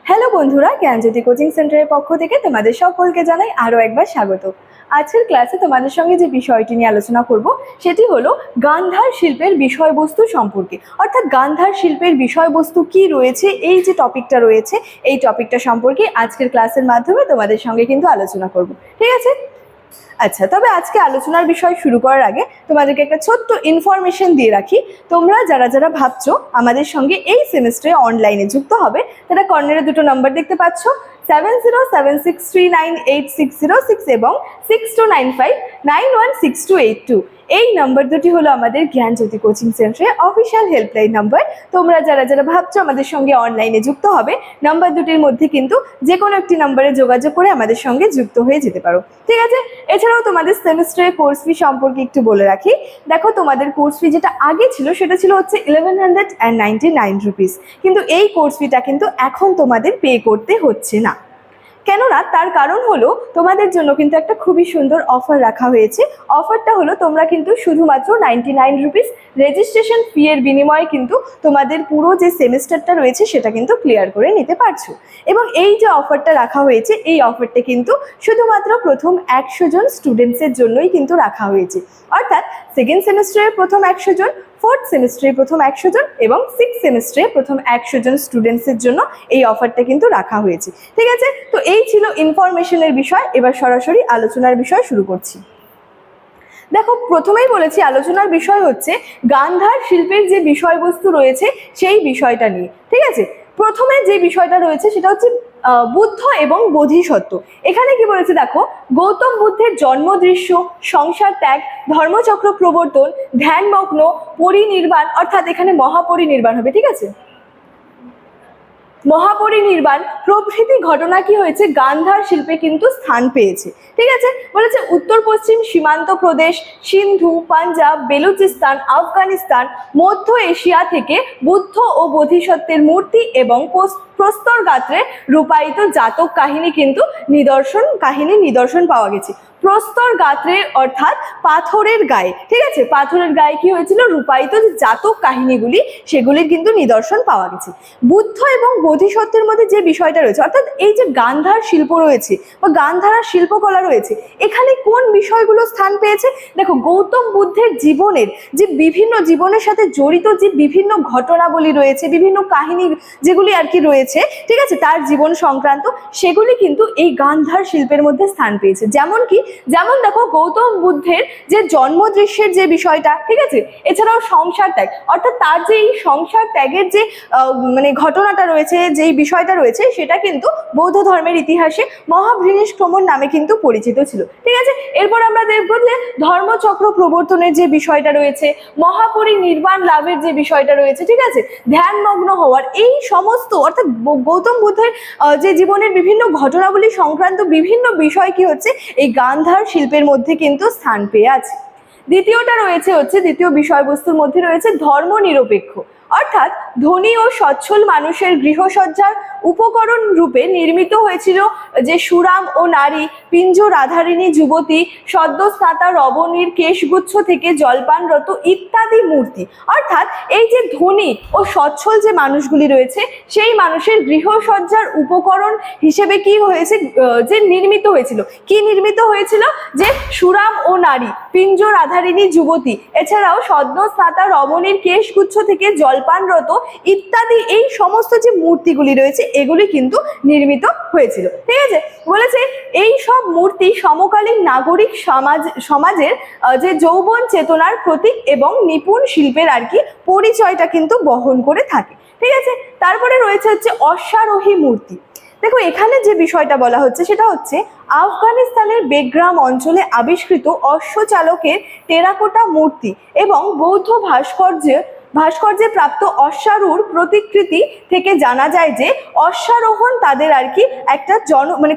Hello বন্ধুরা, জ্ঞানজ্যোতি coaching সেন্টারের পক্ষ থেকে তোমাদের সকলকে জানাই আরও একবার স্বাগত। আজকের ক্লাসে তোমাদের সঙ্গে যে বিষয়টি নিয়ে আলোচনা করব সেটি হলো গান্ধার শিল্পের বিষয়বস্তু সম্পর্কে, অর্থাৎ গান্ধার শিল্পের বিষয়বস্তু কি রয়েছে, এই যে টপিকটা রয়েছে এই টপিকটা সম্পর্কে আজকের ক্লাসের মাধ্যমে তোমাদের সঙ্গে কিন্তু আলোচনা করব। ঠিক আছে? আচ্ছা, তবে আজকে আলোচনার বিষয় শুরু করার আগে তোমাদেরকে একটা ছোট্ট ইনফরমেশন দিয়ে রাখি। তোমরা যারা যারা ভাবছো আমাদের সঙ্গে এই সেমিস্টারে অনলাইনে যুক্ত হবে, তারা কর্নারে দুটো নাম্বার দেখতে পাচ্ছ, 7076398606 এবং 6295916282। এই নাম্বার দুটি হলো আমাদের জ্ঞানজ্যোতি কোচিং সেন্টারের অফিসিয়াল হেল্পলাইন নাম্বার। তোমরা যারা যারা ভাবছো আমাদের সঙ্গে অনলাইনে যুক্ত হবে, নাম্বার দুটির মধ্যে কিন্তু যে কোনো একটি নাম্বারে যোগাযোগ করে আমাদের সঙ্গে যুক্ত হয়ে যেতে পারো। ঠিক আছে? এছাড়াও তোমাদের সেমিস্টারের কোর্স ফি সম্পর্কে একটু বলে রাখি। দেখো, তোমাদের কোর্স ফি যেটা আগে ছিল সেটা ছিল হচ্ছে 1199 রুপিস, কিন্তু এই কোর্স ফিটা কিন্তু এখন তোমাদের পে করতে হচ্ছে না। কেননা তার কারণ হলো তোমাদের জন্য কিন্তু একটা খুবই সুন্দর অফার রাখা হয়েছে। অফারটা হলো তোমরা কিন্তু শুধুমাত্র 99 রুপিস রেজিস্ট্রেশন ফি এর বিনিময়ে কিন্তু তোমাদের পুরো যে সেমিস্টারটা রয়েছে সেটা কিন্তু ক্লিয়ার করে নিতে পারছো। এবং এই যে অফারটা রাখা হয়েছে, এই অফারটা কিন্তু শুধুমাত্র প্রথম 100 জন স্টুডেন্টসের জন্যই কিন্তু রাখা হয়েছে। অর্থাৎ সেকেন্ড সেমিস্টারের প্রথম 100 জন, ফোর্থ সেমিস্টারে প্রথম 100 জন এবং সিক্স সেমিস্টারে প্রথম 100 জন স্টুডেন্টসের জন্য এই অফারটা কিন্তু রাখা হয়েছে। ঠিক আছে? তো এই ছিল ইনফরমেশনের বিষয়। এবার সরাসরি আলোচনার বিষয় শুরু করছি। দেখো, প্রথমেই বলেছি আলোচনার বিষয় হচ্ছে গান্ধার শিল্পের যে বিষয়বস্তু রয়েছে সেই বিষয়টা নিয়ে। ঠিক আছে? প্রথমে যে বিষয়টা রয়েছে সেটা হচ্ছে বুদ্ধ এবং বোধিসত্ত্ব। এখানে কি বলেছে দেখো, গৌতম বুদ্ধের জন্মদৃশ্য, সংসার ত্যাগ, ধর্মচক্র প্রবর্তন, ধ্যানমগ্ন, পরিনির্বাণ, অর্থাৎ এখানে মহাপরিনির্বাণ হবে। ঠিক আছে? মহাপরিনির্বাণ প্রভৃতি ঘটনা কি হয়েছে গান্ধার শিল্পে কিন্তু স্থান পেয়েছে। ঠিক আছে? বলেছে উত্তর পশ্চিম সীমান্ত প্রদেশ, সিন্ধু, পাঞ্জাব, বেলুচিস্তান, আফগানিস্তান, মধ্য এশিয়া থেকে বুদ্ধ ও বোধিসত্ত্বের মূর্তি এবং প্রস্তর গাত্রে রূপায়িত জাতক কাহিনী কিন্তু নিদর্শন পাওয়া গেছে। প্রস্তর গাত্রে অর্থাৎ পাথরের গায়ে। ঠিক আছে? পাথরের গায়ে কি হয়েছিল? রূপায়িত যে জাতক কাহিনীগুলি, সেগুলির কিন্তু নিদর্শন পাওয়া গেছে। বুদ্ধ এবং বোধিসত্ত্বের মধ্যে যে বিষয়টা রয়েছে, অর্থাৎ এই যে গান্ধার শিল্প রয়েছে বা গান্ধারা শিল্পকলা রয়েছে, এখানে কোন বিষয়গুলো স্থান পেয়েছে? দেখো, গৌতম বুদ্ধের জীবনের যে বিভিন্ন জীবনের সাথে জড়িত যে বিভিন্ন ঘটনাবলী রয়েছে, বিভিন্ন কাহিনী যেগুলি আর কি রয়েছে, ঠিক আছে, তার জীবন সংক্রান্ত, সেগুলি কিন্তু এই গান্ধার শিল্পের মধ্যে স্থান পেয়েছে। যেমন দেখো, গৌতম বুদ্ধের যে জন্মদৃশ্যের যে বিষয়টা, ঠিক আছে, এছাড়াও সংসার ত্যাগ, অর্থাৎ তার যে এই সংসার ত্যাগের যে ঘটনাটা রয়েছে, যেই বিষয়টা রয়েছে, সেটা কিন্তু বৌদ্ধ ধর্মের ইতিহাসে মহাভৃণিষ্ক্রমণ নামে কিন্তু পরিচিত ছিল। ঠিক আছে? এরপর আমরা দেখবো যে ধর্মচক্র প্রবর্তনের যে বিষয়টা রয়েছে, মহাপরিনির্বাণ লাভের যে বিষয়টা রয়েছে, ঠিক আছে, ধ্যানমগ্ন হওয়ার, এই সমস্ত অর্থাৎ গৌতম বুদ্ধের যে জীবনের বিভিন্ন ঘটনাবলী সংক্রান্ত বিভিন্ন বিষয় কি হচ্ছে এই গান্ধার শিল্পের মধ্যে কিন্তু স্থান পেয়ে আছে। দ্বিতীয় বিষয়বস্তুর মধ্যে রয়েছে ধর্ম নিরপেক্ষ, অর্থাৎ ধনী ও সচ্ছল মানুষের গৃহসজ্জার উপকরণ রূপে নির্মিত হয়েছিল যে সুরাম ও নারী, পিঞ্জ রাধারিণী যুবতী, সদ্যস্নাতা রবণীর কেশগুচ্ছ থেকে জলপানরত ইত্যাদি মূর্তি। অর্থাৎ এই যে ধনী ও সচ্ছল যে মানুষগুলি রয়েছে, সেই মানুষের গৃহসজ্জার উপকরণ হিসেবে কি হয়েছে, যে নির্মিত হয়েছিল, যে সুরাম ও নারী, পিঞ্জ রাধারিণী যুবতী, এছাড়াও সদ্যস্নাতা রমণীর কেশগুচ্ছ থেকে জলপানরত ইত্যাদি, এই সমস্ত যে মূর্তিগুলি রয়েছে এগুলি কিন্তু নির্মিত হয়েছিল। ঠিক আছে? বলেছে এই সব মূর্তি সমকালীন নাগরিক সমাজের যে যৌবন চেতনার প্রতীক এবং নিপুণ শিল্পের আর কি পরিচয়টা কিন্তু বহন করে থাকে। ঠিক আছে? তারপরে রয়েছে হচ্ছে অশ্বারোহী মূর্তি। দেখো, এখানে যে বিষয়টা বলা হচ্ছে সেটা হচ্ছে আফগানিস্তানের বেগ্রাম অঞ্চলে আবিষ্কৃত অশ্বচালকের টেরাকোটা মূর্তি এবং বৌদ্ধ ভাস্কর্যে প্রাপ্ত অশ্বারূঢ় প্রতিকৃতি থেকে জানা যায় যে অশ্বারোহণ তাদের আর কি একটা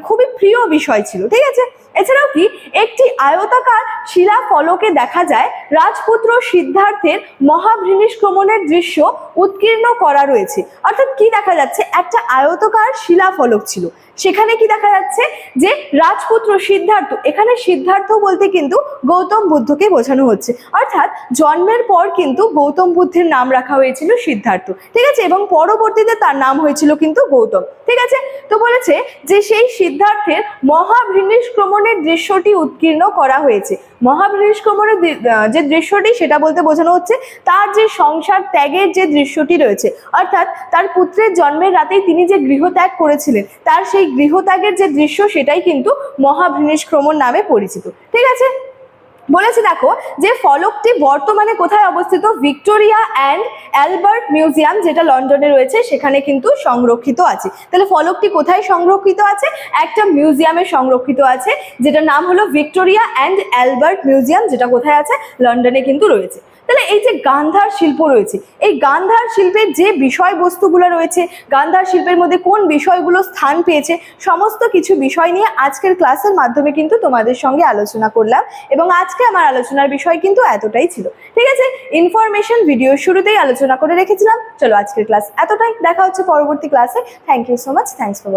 খুবই প্রিয় বিষয় ছিল। ঠিক আছে? এছাড়াও কি একটি আয়তাকার শিলা ফলকে দেখা যায় রাজপুত্র সিদ্ধার্থের মহাভৃণিষ্ক্রমণের দৃশ্য উৎকীর্ণ করা রয়েছে। অর্থাৎ কি দেখা যাচ্ছে? একটা আয়তাকার শিলা ফলক ছিল, সেখানে কি দেখা যাচ্ছে যে রাজপুত্র সিদ্ধার্থ, এখানে সিদ্ধার্থ বলতে কিন্তু গৌতম বুদ্ধকে বোঝানো হচ্ছে। অর্থাৎ জন্মের পর কিন্তু গৌতম বুদ্ধের পুত্রের নাম রাখা হয়েছিল সিদ্ধার্থ, ঠিক আছে, এবং পরবর্তীতে তার নাম হয়েছিল কিন্তু গৌতম, ঠিক আছে। তো বলেছে যে সেই সিদ্ধার্থের মহাবৃনিষ্ক্রমণের দৃশ্যটি উৎকীর্ণ করা হয়েছে। মহাবৃনিষ্ক্রমণের যে দৃশ্যটি সেটা বলতে বোঝানো হচ্ছে তার যে সংসার ত্যাগের যে দৃশ্যটি রয়েছে, অর্থাৎ তার পুত্রের জন্মের রাতেই তিনি যে গৃহত্যাগ করেছিলেন তার সেই গৃহত্যাগের যে দৃশ্য সেটাই কিন্তু মহাবৃনিষ্ক্রমণ নামে পরিচিত, ঠিক আছে। বলেছে দেখো যে ফলকটি বর্তমানে কোথায় অবস্থিত, ভিক্টোরিয়া অ্যান্ড অ্যালবার্ট মিউজিয়াম যেটা লন্ডনে রয়েছে সেখানে কিন্তু সংরক্ষিত আছে। তাহলে ফলকটি কোথায় সংরক্ষিত আছে, একটা মিউজিয়ামে সংরক্ষিত আছে যেটার নাম হলো ভিক্টোরিয়া অ্যান্ড অ্যালবার্ট মিউজিয়াম, যেটা কোথায় আছে, লন্ডনে কিন্তু রয়েছে। তাহলে এই যে গান্ধার শিল্প রয়েছে, এই গান্ধার শিল্পের যে বিষয়বস্তুগুলো রয়েছে, গান্ধার শিল্পের মধ্যে কোন বিষয়গুলো স্থান পেয়েছে, সমস্ত কিছু বিষয় নিয়ে আজকের ক্লাসের মাধ্যমে কিন্তু তোমাদের সঙ্গে আলোচনা করলাম, এবং আজকে আমার আলোচনার বিষয় কিন্তু এতটাই ছিল, ঠিক আছে। ইনফরমেশন ভিডিও শুরুতেই আলোচনা করে রেখেছিলাম। চলো আজকের ক্লাস এতটাই, দেখা হচ্ছে পরবর্তী ক্লাসে। Thank you so much, thanks for